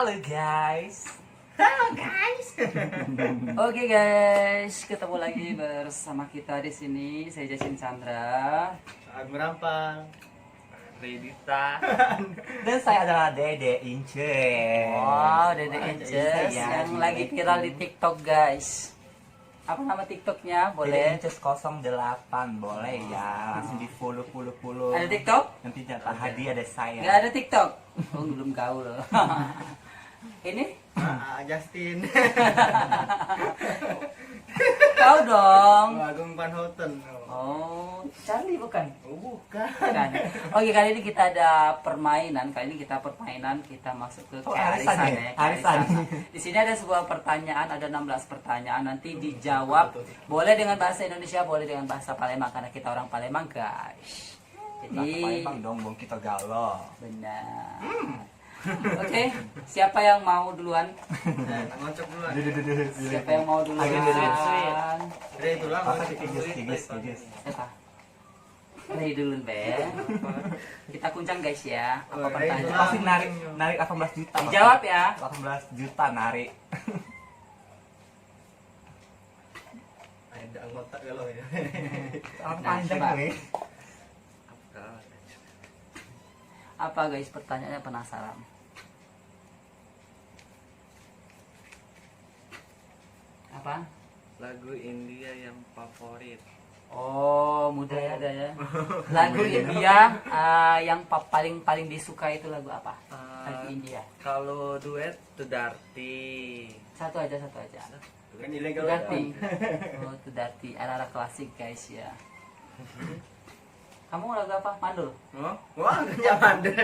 Halo guys. Halo guys. Oke guys, ketemu lagi bersama kita di sini. Saya Jasin Chandra Merampang. Redita. dan saya adalah Dede Ince. Wow, Dede Inces Inces yang yang lagi viral di TikTok guys. Apa nama TikToknya? Dede Boleh? Inces 08 boleh ya. Langsung di follow. Ada TikTok? Nanti jatah hadiah ada saya. Nggak ada TikTok. Oh, belum gaul. Ini? Justin. Kau dong. Agung Van Houten. Oh, Charlie bukan? Bukan. Bukan. Oke, kali ini kita ada permainan. Kita masuk ke arisan kearisan ya? ya. Arisan. Di sini ada sebuah pertanyaan, ada 16 pertanyaan. Nanti dijawab boleh dengan bahasa Indonesia, boleh dengan bahasa Palembang karena kita orang Palembang, guys. Nah, Jadi Palembang dong, bong kita galau. benar. Oke, siapa yang mau duluan? Ngocok duluan. Siapa yang mau duluan? Dari itu lah. Apa tigis. Siapa? Ray dulu, Be. Kita kuncang guys ya. Apa Oh, Ray pertanyaan? dulu. Pasti narik 18 juta. Dijawab ya. 18 juta narik. Ada anggota galau ya. Orang Nah, panjang coba. nih. Apa guys pertanyaannya, penasaran? Apa? Lagu India yang favorit. Oh, mudah ya ada ya. Lagu India yang paling disuka itu lagu apa? Lagu India. Kalau duet Tudarti. Satu aja. Kan ilegal. Tudati. Oh, Tudati. Era klasik guys ya. Kamu lagu apa? Mandul. Oh, wah, nyaman deh.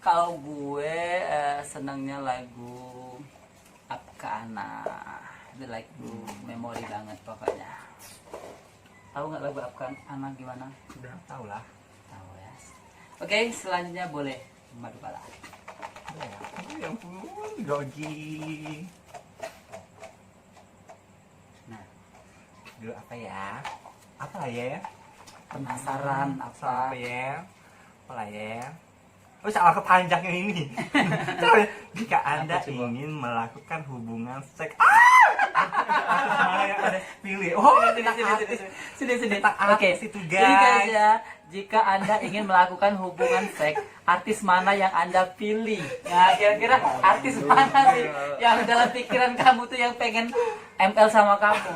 Kalau gue senangnya lagu Apkana. Itu lagu memori banget pokoknya. Tahu nggak lagu Apkana gimana? Udah tahu lah. Tahu ya. Oke, selanjutnya boleh Madu Bala. Ya ampun, Doji. Nah, Dulu apa ya? Apa lah ya? penasaran Apa apa? ya? Apa lah ya? Oh, salah kepanjangnya ini. Sorry. Jika Anda ingin melakukan hubungan seks, mana yang ada pilih? Oh, Sini. Tentang Oke, artis itu, Jadi guys guys. ya, jika Anda ingin melakukan hubungan seks, artis mana yang Anda pilih? Nah, kira-kira artis mana sih yang dalam pikiran kamu tuh yang pengen ML sama kamu?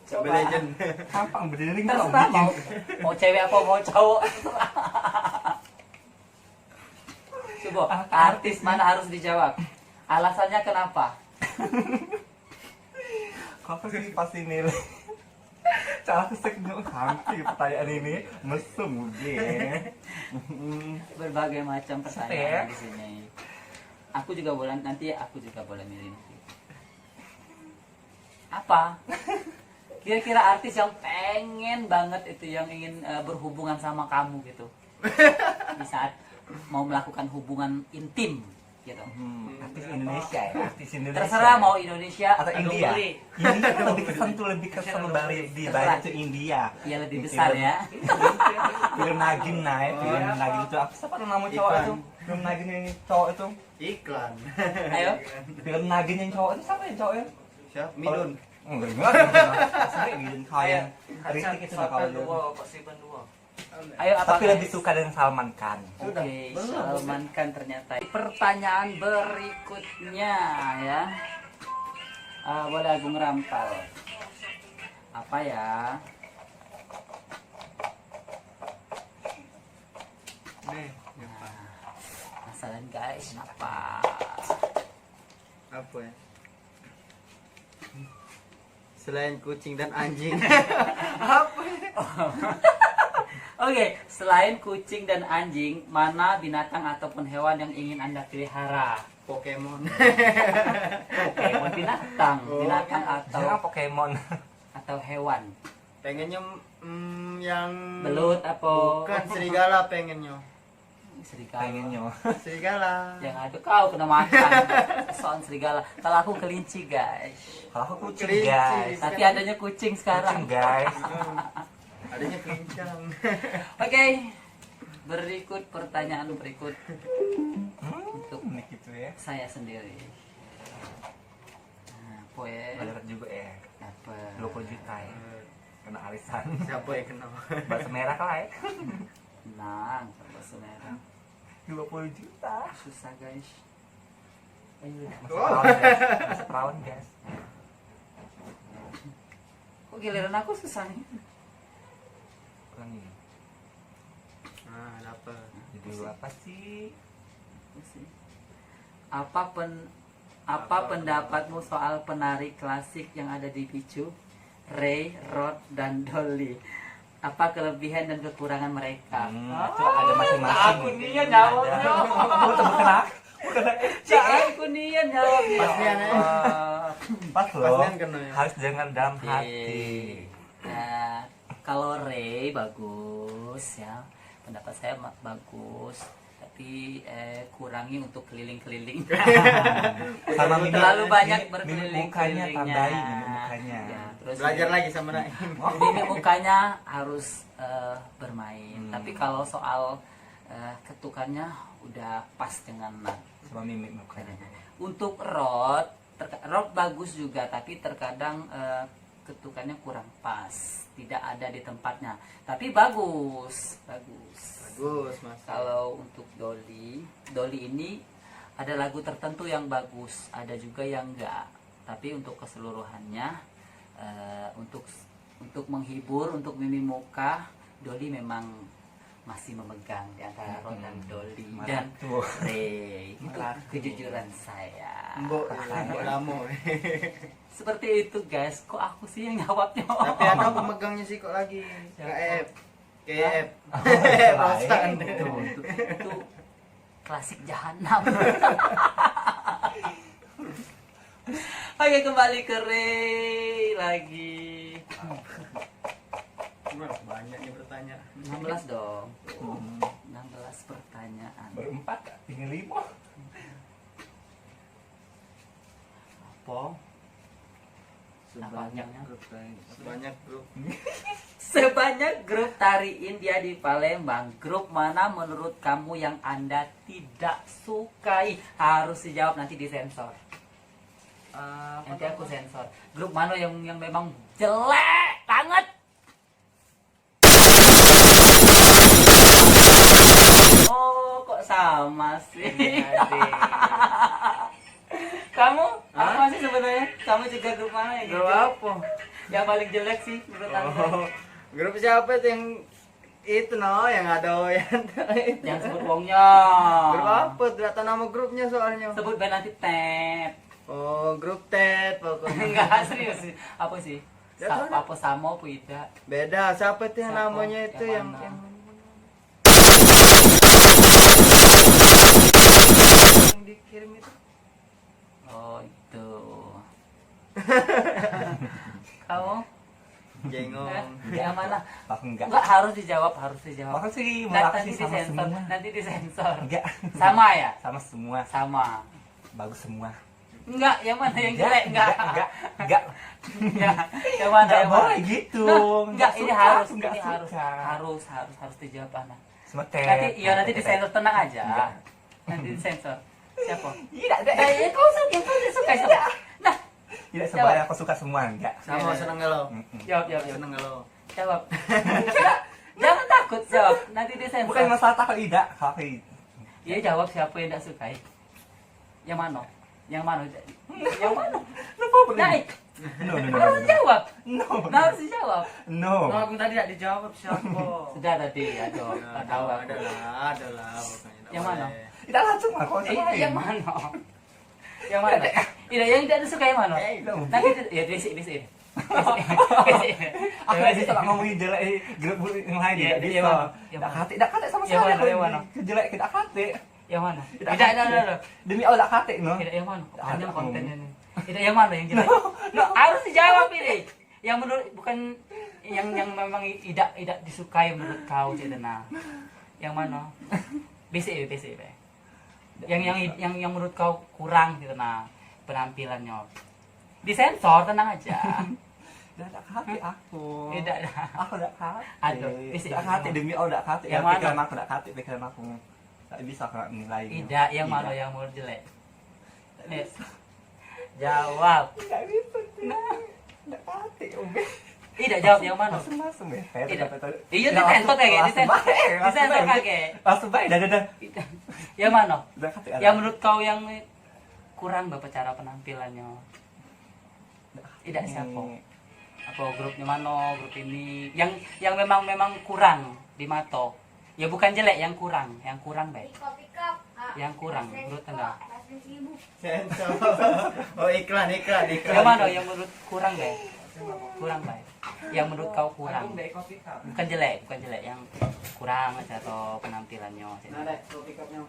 Coba legend. Gampang berdiri nggak Terserah mau, mau cewek apa mau cowok. Coba, artis mana harus dijawab? Alasannya kenapa? Apa sih pasti nilai? Cara keseknya hampir pertanyaan ini mesum gue. Berbagai macam Step. pertanyaan di sini. Aku juga boleh milih nanti. Apa? Kira-kira artis yang pengen banget itu yang ingin berhubungan sama kamu gitu. Di saat mau melakukan hubungan intim gitu. Artis Indonesia ya, artis Indonesia. Terserah mau Indonesia atau India. Bali. India kan lebih kesan Bali di Bali itu India. Iya lebih besar ya. Film Nagin naik, film Nagin itu apa? Siapa nama cowok Iklan. itu? Film Nagin yang cowok itu. Iklan. Ayo. Film Nagin yang cowok itu siapa yang cowoknya? Siap, Midun. Enggak enggak. Sampai Midun kayak Ritik itu lah kalau dia. Pasti pendua. Ayo apa? Tapi guys? lebih suka dengan Salman Khan. Sudah. Oke, Belum. Salman Khan ternyata. Pertanyaan berikutnya ya. Boleh Agung Rampal. Apa ya? Nih, Masalah guys, apa? apa ya? Selain kucing dan anjing. Oke, selain kucing dan anjing, mana binatang ataupun hewan yang ingin Anda pelihara? Pokemon. Pokemon binatang, binatang Jangan Pokemon. atau hewan. Pengennya yang Belut apa? Bukan serigala pengennya. Serigala. Pengennya. Serigala. Yang ada kau kena makan. Soal serigala. Kalau aku kelinci guys. Kalau aku kucing Kelinci. guys. Tapi adanya kucing Kucing sekarang. guys. Adanya pincang. Oke. Berikut pertanyaan berikut. saya sendiri. Nah, poe Dapat juga ya. dapat 20 juta ya. Kena arisan. Siapa yang kenal? Bakso merah lah ya. nang bakso merah. 20 juta. Susah guys. Masa perawan guys. Kok giliran aku susah nih? Kurang ini. Nah, dapat. Jadi apa sih? Apa pendapatmu soal penari klasik yang ada di Picu? Ray, Rod, dan Dolly. Apa kelebihan dan kekurangan mereka? Itu ada masing-masing. Aku nih jawabnya. Aku nih jawabnya. Pastian ya. Pas loh. Pastian kena ya. Harus dengan dalam hati. Nah, kalau Ray bagus ya, pendapat saya bagus, tapi kurangi untuk keliling-keliling. Sama mimik, Terlalu banyak mimik berkeliling-kelilingnya. mukanya tambahin mimik mukanya. Ya, terus Belajar lagi sama Naim. mimik mukanya harus bermain. Tapi kalau soal ketukannya udah pas dengan Nat. Sama mimik mukanya. Untuk Rod, Rod bagus juga, tapi terkadang ketukannya kurang pas, tidak ada di tempatnya. Tapi bagus. Bagus, Mas. Kalau untuk Dolly ini ada lagu tertentu yang bagus, ada juga yang enggak. Tapi untuk keseluruhannya, untuk menghibur, untuk mimi muka, Dolly memang masih memegang di antara Rod dan Dolly dan Tuh. Ray. Itu kejujuran saya. Mbok lamu. Seperti itu guys. Kok aku sih yang jawabnya? Tapi ada pemegangnya sih kok lagi. KF. KF. Selain itu klasik jahanam. Oke, kembali ke Ray lagi. Banyak nih bertanya. 16 dong. 16 pertanyaan. berempat, tinggal 5. Apa? Sebanyak Apanya? grup lain. Banyak grup. Sebanyak grup tari India di Palembang, grup mana menurut kamu yang Anda tidak sukai? Harus dijawab, nanti disensor. Nanti aku sensor. Grup mana yang memang jelek banget? Oh, kok sama sih? Kamu? Apa sih sebenarnya? Kamu juga grup mana ya? Grup apa? Yang paling jelek sih menurut Anda? Grup siapa itu yang itu yang ada yang Yang sebut wongnya. grup apa? Tidak tahu nama grupnya soalnya. Sebut band nanti tet. Oh, grup TED pokoknya. Enggak serius sih. Apa sih? Ya, tahu Apa Samo apa tidak? Beda, siapa itu yang Siapa? namanya itu Yang yang mana? yang dikirim itu? Oh, itu. Kamu? Jengong. Yang mana? Aku enggak. Enggak harus dijawab, harus dijawab. Aku sih Nanti aku sih sama disensor, semua. nanti disensor. Enggak. Sama ya? Sama semua. Sama. Bagus semua. Enggak, yang mana yang jelek? Enggak. Enggak. Ya, yang mana? Enggak Yang mana? boleh gitu. Enggak, ini suka, harus, enggak ini suka. harus dijawab anak. Semua Nanti, iya nanti disensor, tenang aja. Enggak. Nanti disensor. Siapa? Tidak, tidak. Nah, ya kau suka, siapa? Nah, Tidak sebanyak aku suka semua, enggak. Sama seneng galau. jawab. Seneng galau. Jawab. Jangan takut jawab. Nanti disensor. Bukan masalah takut tidak, kalau Iya jawab siapa yang tidak sukai. Yang mana? Yang mana? Yang mana? lupa boleh. Naik. No. Harus jawab. No. Harus dijawab. No. Oh, aku tadi tidak dijawab siapa. Sudah tadi, aduh, nggak tahu aku. Ada lah pokoknya. Yang mana? Tidak langsung lah kalau Yang mana? Yang mana? Tidak, yang tidak suka yang mana? Nanti ya basic. Aku tidak bisa ngomongin jelek grup yang lain. Iya, Tidak iya, bisa. yang Tidak mana? kate, tidak kate sama Yang sekali. mana, yang mana? Jelek tidak kate. Yang mana? Tidak, Tidak. Demi Allah tidak kate, no. Tidak yang mana? Panjang Ada kontennya nih. Tidak yang mana yang jelek? No, harus dijawab ini. Yang menurut bukan yang memang tidak disukai menurut kau Cetena. Yang mana? BC. Yang menurut kau kurang gitu nah penampilannya. Disensor, tenang aja. Tidak ada kate aku. Tidak. Aku tidak kate. Aduh, isi. Tidak kate, demi Allah tidak kate. Yang Pikiran mana? aku tidak kate, pikiran aku. Tak bisa aku nilai. Tidak, yang mana yang menurut jelek? Nih. Jawab. Enggak bisa. Enggak pati, Ube. Tidak jawab yang mana? Langsung ya. Tidak. Iya disensor kayak disensor. Disensor kayak. Langsung baik, dah. Yang mana? Udah kata. Yang menurut kau yang kurang bapak cara penampilannya? Tidak siapa? Apa grupnya mana? Grup ini yang memang kurang di mata. Ya bukan jelek, yang kurang baik. Yang kurang menurut Anda. Sensor. Oh iklan. Yang mana yang menurut kurang baik? Kurang baik. Yang menurut kau kurang. Bukan jelek, yang kurang atau penampilannya. Nah, dek, kopi cupnya.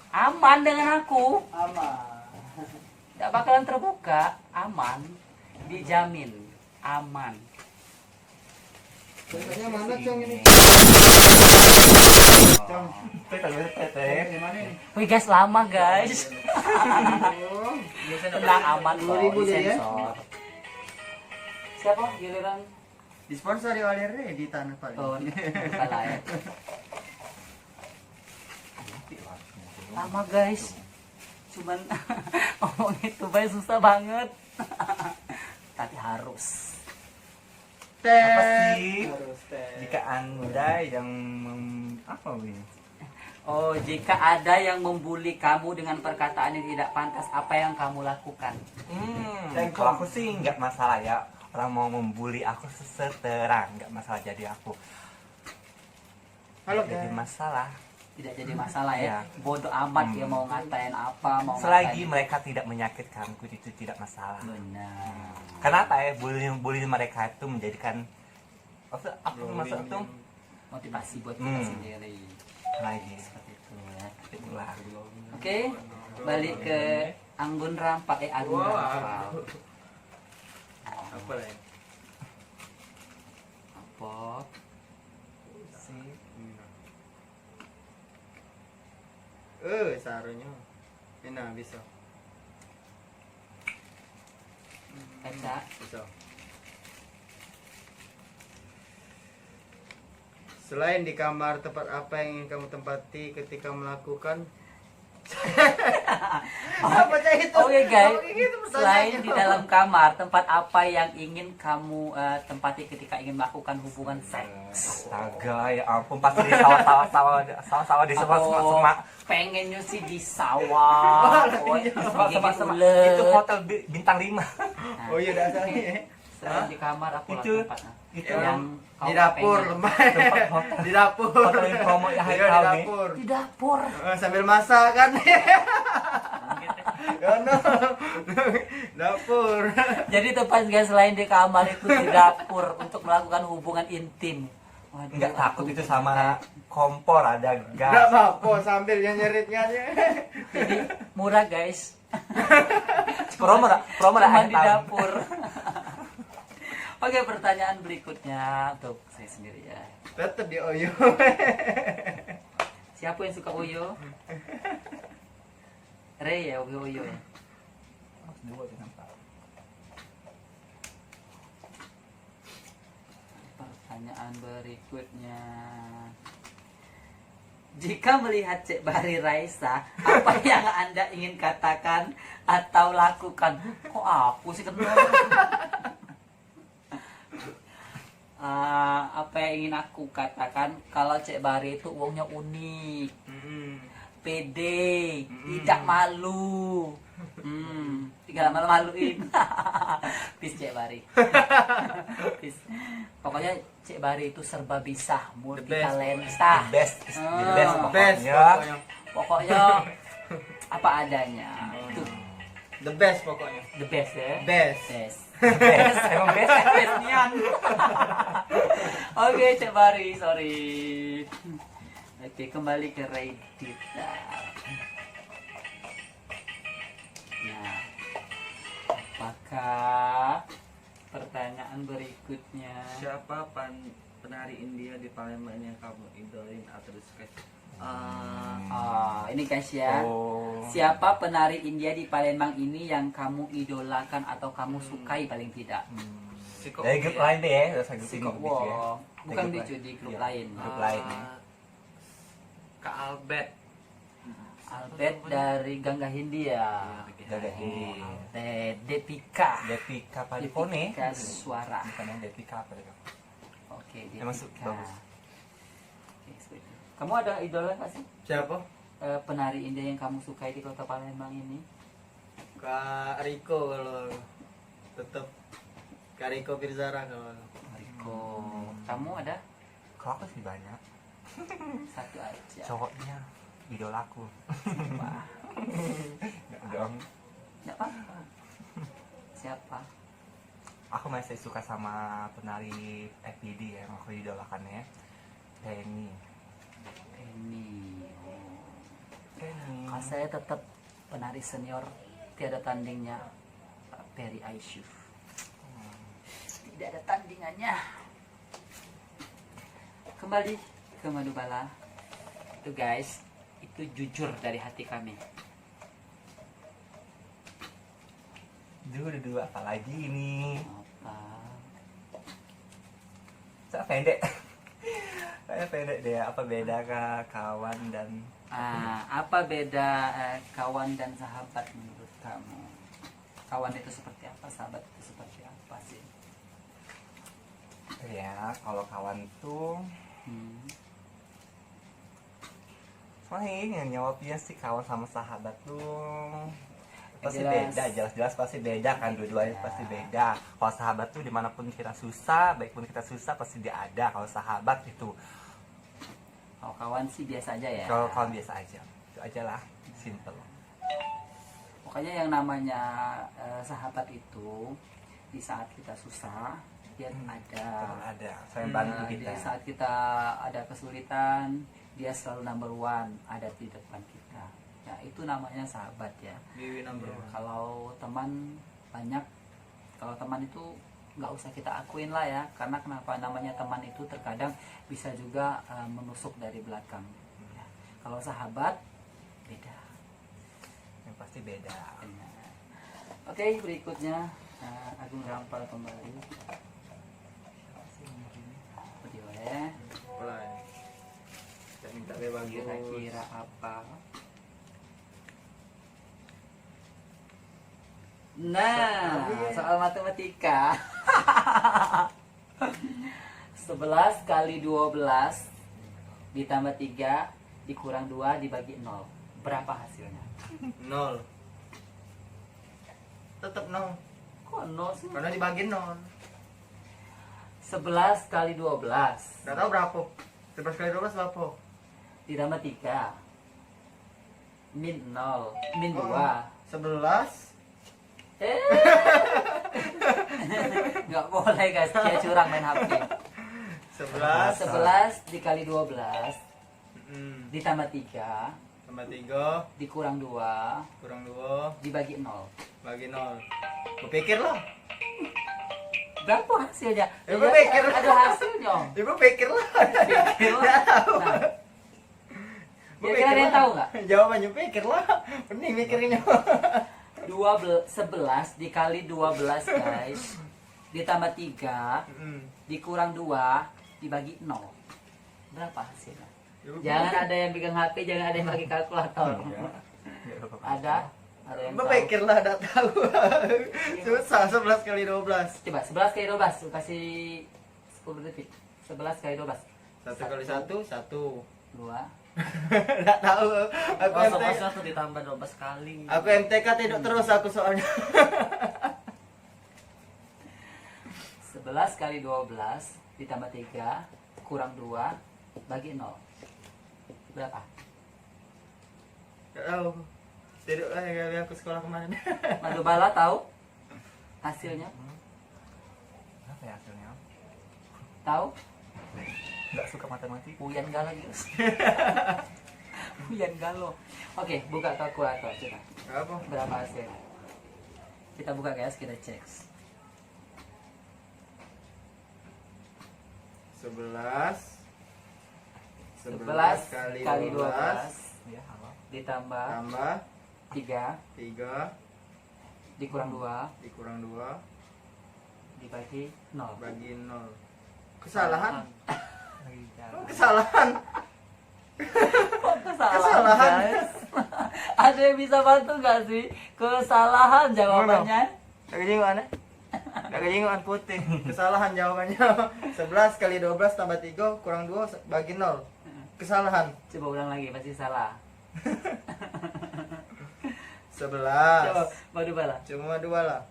Aman dengan aku. Aman. Tidak bakalan terbuka, aman, dijamin, aman. Contohnya mana, Cong, ini? Cong. Ini mana ini? Wih guys, lama guys. Oh, Tenang, aman kok, 2000 jadi ya? disensor. Siapa giliran? disponsori oleh Redi Tanah paling. Oh, salah ya. Lama guys. Cuman ngomong itu baik susah banget. Tapi harus. Apa sih? Harus tes. Jika Anda yang apa ini? Oh, jika ada yang membuli kamu dengan perkataan yang tidak pantas, apa yang kamu lakukan? Kalau aku sih nggak masalah ya. Orang mau membuli aku seterang, nggak masalah jadi aku. Halo, Jadi guys. masalah. Tidak jadi masalah ya. Ya. Bodoh amat dia mau ngatain apa, mau Selagi ngatain. mereka tidak menyakitkanku itu tidak masalah. Benar. Kenapa ya bully mereka itu menjadikan apa maksud itu Motivasi buat kita sendiri. lagi Seperti itu ya. itulah. Oke, balik ke Anggun Rampak Anggun Wow. Rampak. Apa lagi? Apa? sih Sarunya. Ini bisa. Kaca. Bisa. Selain di kamar, tempat apa yang ingin kamu tempati ketika melakukan? Apa aja itu? Oke guys, Apa gitu selain pertanyaannya? di dalam kamar, tempat apa yang ingin kamu tempati ketika ingin melakukan hubungan seks? astaga ya ampun pasti di sawah di semak Pengennya sih di sawah, iya. semak itu hotel bintang 5 Oh iya dasarnya. Selain di kamar, apa Itu- tempatnya? itu yang Di kau dapur, pengen. lemah. hotel Di dapur. hotel yang promo ya hari Iya, di tahun nih dapur. Di dapur. Sambil masak kan. Ya no. Dapur. Jadi tempat guys selain di kamar itu di dapur untuk melakukan hubungan intim. Waduh, nggak takut itu sama kompor ada Enggak gas apa-apa sambil nyeritnya aja. Jadi murah guys. promo Cuma akhir di tahun. dapur. Oke, pertanyaan berikutnya untuk saya sendiri ya. Tetep di Oyo. Siapa yang suka Oyo? Ray ya, Oyo ya. Pertanyaan berikutnya. Jika melihat Cek Bari Raisa, apa yang Anda ingin katakan atau lakukan? Kok aku sih kenal? Apa yang ingin aku katakan kalau Cek Bari itu uangnya unik, pede, tidak malu. Tinggal malu-maluin. Peace Cek Bari. Peace. Pokoknya Cek Bari itu serba bisa, multi talenta. the best Best pokoknya pokoknya. Pokoknya apa adanya. Itu The best pokoknya. the best ya. Best. Best. best emang best Best nian. Oke, Cek Bari, sorry. Oke, kembali ke Reddita. Nah, apakah pertanyaan berikutnya? Siapa penari India di Palembang yang kamu idolin atau disukai? Ini guys ya. oh Siapa penari India di Palembang ini yang kamu idolakan atau kamu sukai paling tidak? Siko dari grup lain deh ya udah saya Si grup Kok ini gitu ya Wong. Bukan Dari Bicu, di grup Iya. lain. Grup lain ya. Kak Albert. Albert dari Gangga Hindia. Gangga Hindia. Depika. Depika Padipone. Depika Suara. Bukan yang Depika apa itu? Oke, Emang Depika. bagus. Oke, seperti itu. Kamu ada idola nggak sih? Siapa? Penari India yang kamu sukai di kota Palembang ini? Kak Riko kalau tetap Kak Riko Pirzara kalau Riko. Kamu ada? Kalau aku sih banyak. Satu aja. Cowoknya idolaku. Wah, Nggak dong. nggak apa-apa. Siapa? Aku masih suka sama penari FPD yang aku idolakannya. Penny. Penny. Penny. Kalau saya tetap penari senior tiada tandingnya, Pak Perry Aisyuf. Tidak ada tandingannya. Kembali ke Madubala. Itu guys, itu jujur dari hati kami. Dulu apa lagi ini? Apa? Saya pendek. Saya pendek deh. Apa beda kawan dan Apa beda kawan dan sahabat menurut kamu? Kawan itu seperti apa? Sahabat itu seperti apa sih? ya kalau kawan tuh soalnya ini yang jawabnya sih kawan sama sahabat tuh pasti Jelas. beda, jelas-jelas pasti beda kan, dua-duanya Ya. pasti beda. Kalau sahabat tuh dimanapun kita susah, baik pun kita susah pasti dia ada. Kalau sahabat itu, Kalau kawan sih biasa aja ya. kalau kawan biasa aja, itu aja lah, simple. Pokoknya yang namanya sahabat itu di saat kita susah dia ada. Ada, saya bantu Di kita. saat kita ada kesulitan dia selalu number one, ada di depan kita. Ya itu namanya sahabat ya. Biwi number one. Kalau teman banyak, kalau teman itu nggak usah kita akuin lah ya, karena kenapa namanya teman itu terkadang bisa juga menusuk dari belakang. Ya. Kalau sahabat beda. Yang pasti beda. Benar. Oke, berikutnya Agung Rampal kembali. Video ya. Mulai. Saya minta bagus. Kira-kira apa? Nah, soal matematika. 11 kali 12 ditambah 3 dikurang 2 dibagi 0. Berapa hasilnya? 0. Tetap 0. Kok 0 sih? Karena dibagi 0. 11 kali 12 Enggak tahu berapa. 11 kali 12 berapa? ditambah 3 min 0 min 2. Oh. 11 Nggak boleh guys, dia curang main HP. 11 11 dikali 12 ditambah 3 tambah 3 dikurang 2 kurang 2 dibagi 0. bagi 0. Berpikir lah. Berapa hasilnya? Ya, berpikir. Ada hasilnya. Ibu pikir lah. Pikir lah. Nah, kira-kira ada yang tahu nggak? Jawabannya pikir lah. Pening mikirnya. 11 dikali 12 guys ditambah 3 dikurang 2 dibagi 0. Berapa hasilnya? Jangan ada yang pegang HP, jangan ada yang pakai kalkulator. Ada yang tahu? Berpikir lah, enggak tahu. Susah 11 kali 12. Coba 11 kali 12, kasih 10 detik. 11 kali 12. 1 kali 1 1. 2. Enggak tahu. Aku Oh, MTK. 1 ditambah 12 kali. Aku MTK tidur terus aku soalnya. 11 kali 12 ditambah 3 kurang 2 bagi 0. Berapa? Enggak tahu. Tidur kali aku sekolah kemarin. Madubala tahu hasilnya? Apa ya hasilnya? Tahu? Nggak suka matematika. Uyan Galo gitu. Uyan Galo. Oke, buka kalkulator coba. Apa? Berapa hasilnya? Kita buka guys, kita cek. 11 11 kali kali 12 12 Ya, halo. ditambah tambah 3 3 dikurang 2 dikurang 2 dibagi 0. bagi 0. Kesalahan? Lagi jalan. Kesalahan. Kok Kesalahan. guys? Ada yang bisa bantu nggak sih? Kesalahan jawabannya. Gak kejinguan ya? Gak kejinguan putih. Kesalahan jawabannya. 11 kali 12 tambah 3 kurang 2 bagi 0. Kesalahan. Coba ulang lagi, pasti salah. 11. Coba, madu bala. Cuma 2 lah.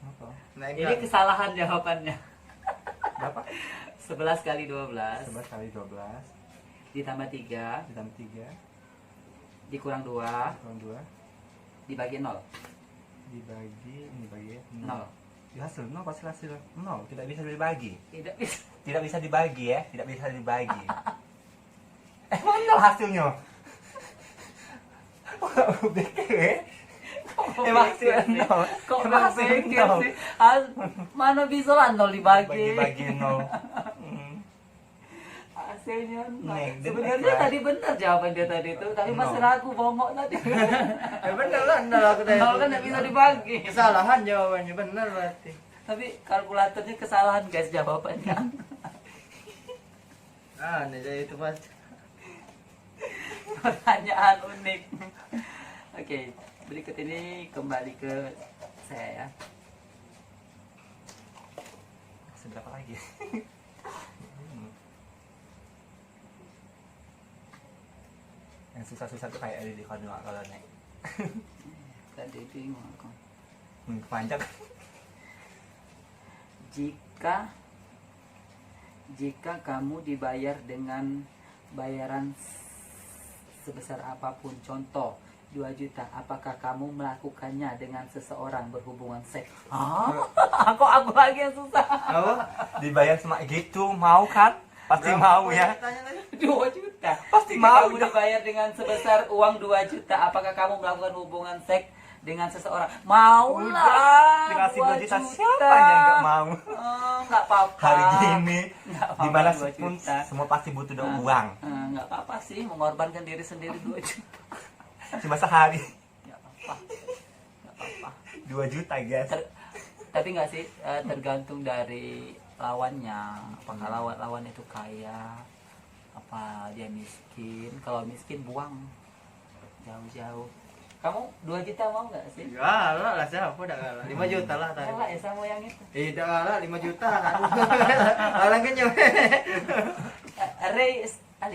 Apa? Ini Naikkan. kesalahan jawabannya. Berapa? 11 kali 12 11 kali 12 ditambah 3 ditambah 3 dikurang 2 kurang 2 dibagi 0. dibagi ini bagi 0. Ya, hasil 0 pasti hasil 0, tidak bisa dibagi. Tidak bisa. Tidak bisa dibagi ya, tidak bisa dibagi. Mana hasilnya? BK. Emang hasil 0. Kok Emang hasil berpikir 0. sih? Mana bisa lah 0 dibagi. Bagi 0. Hasilnya 0. Nih, dia Sebenarnya pakai. tadi benar jawaban dia tadi itu, tapi masih 0. ragu bongok tadi. Bener lah, bener aku tadi. 0 kan tidak bisa dibagi. Kesalahan jawabannya bener berarti. Tapi kalkulatornya kesalahan guys jawabannya. Ini jadi itu pas. Pertanyaan unik. Oke, berikut ini kembali ke saya ya. Seberapa lagi? Yang susah-susah tuh kayak ada di kodok kalau naik. Tadi bingung aku. Panjang. Jika kamu dibayar dengan bayaran sebesar apapun, contoh 2 juta, apakah kamu melakukannya dengan seseorang berhubungan seks? Aku lagi yang susah. Apa? Dibayar sama gitu, mau kan? Pasti mau ya. Tanya tadi. 2 juta. Pasti Jika mau. kamu dibayar dengan sebesar uang 2 juta, apakah kamu melakukan hubungan seks dengan seseorang? Mau Udah, lah. dikasih 2 juta 2 siapa yang nggak mau? Nggak apa-apa. Hari gini, Nggak apa-apa, dimana 2 pun juta. semua pasti butuh uang. Nggak apa-apa sih, mengorbankan diri sendiri 2 juta. Cuma sehari Nggak apa-apa. Nggak apa-apa. 2 juta guys. Tapi nggak sih, tergantung dari lawannya. Apakah lawan itu kaya, apa dia miskin? Kalau miskin buang jauh-jauh. Kamu 2 juta mau nggak sih? Kalah lah siapa udah kalah. 5 juta lah tadi. Kalah ya sama yang itu. Tidak kalah 5 juta. Alang kenyang. Ray 50.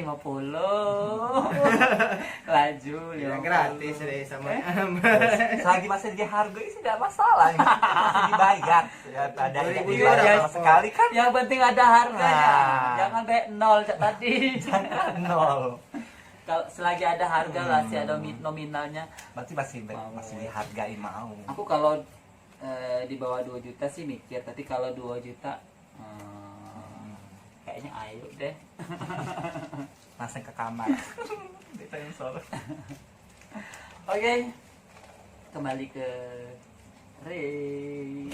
Laju 50. Ya gratis deh sama. Selagi masih di harga ini tidak masalah. Masih dibayar. Ya, ada yang 2000 dibayar ya. sama sekali kan? Yang penting ada harganya. Nah. Jangan kayak 0 cak tadi. Nol. Kalau selagi ada harga lah, masih ada nominalnya. Berarti masih dihargai mau. Aku kalau di bawah 2 juta sih mikir, tapi kalau 2 juta kayaknya ayo deh. Langsung ke kamar. Ditensor. Oke, kembali ke Ray.